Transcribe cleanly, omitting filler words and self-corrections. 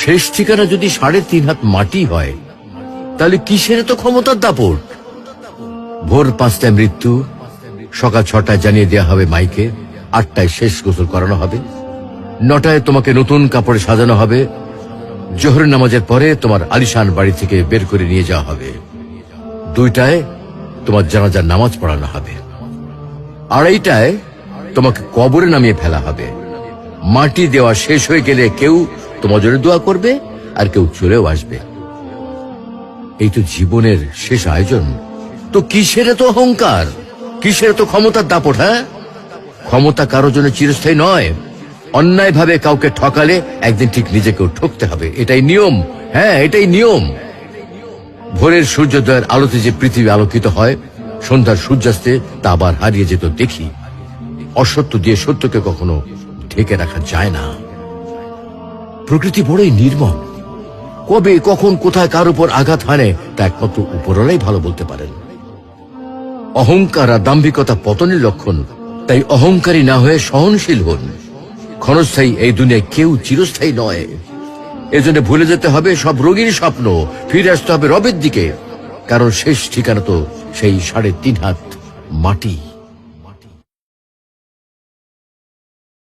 শেষ ঠিকানা যদি 3.5 হাত মাটি হয়, তাহলে কিসের তো ক্ষমতার দাপট? ভোর 5টায় মৃত্যু, সকাল 6টায় জানিয়ে দেওয়া হবে মাইকে, 8টায় শেষ গোসল করানো হবে, 9টায় তোমাকে নতুন কাপড়ে সাজানো হবে, জোহরের নামাজের পরে তোমার আলিশান বাড়ি থেকে বের করে নিয়ে যাওয়া হবে, 2টায় তোমার জানাজার নামাজ পড়ানো হবে, 2:30টায় তোমাকে কবরে নামিয়ে ফেলা হবে। মাটি দেওয়া শেষ হয়ে গেলে কেউ তোমার জন্য দোয়া করবে, আর কেউ চলেও আসবে। এই তো জীবনের শেষ আয়োজন। তো কিসের তো অহংকার, কিসের তো ক্ষমতার দাপট? হ্যাঁ, ক্ষমতা কারো জন্য চিরস্থায়ী নয়। অন্যায় ভাবে কাউকে ঠকালে একদিন ঠিক নিজেকেও ঠকতে হবে, এটাই নিয়ম। হ্যাঁ, এটাই নিয়ম। ভোরের সূর্যোদয়ের আলোতে যে পৃথিবী আলোকিত হয়, সন্ধ্যার সূর্যাস্তে তা আবার হারিয়ে যেত দেখি। অসত্য দিয়ে সত্যকে কখনো ঢেকে রাখা যায় না। প্রকৃতি বড়ই নির্মম। কবে কখন কোথায় কার উপর আঘাত হানে তা একমাত্র উপরওয়ালাই ভালো বলতে পারেন। অহংকার আর দাম্ভিকতা পতনের লক্ষণ। তাই অহংকারী না হয়ে সহনশীল হন। ক্ষণস্থায়ী এই দুনিয়ায় কেউ চিরস্থায়ী নয়। এজন্য ভুলে যেতে হবে সব রোগীর স্বপ্ন, ফিরে আসতে হবে রবের দিকে, কারণ শেষ ঠিকানা তো সেই 3.5 হাত মাটি।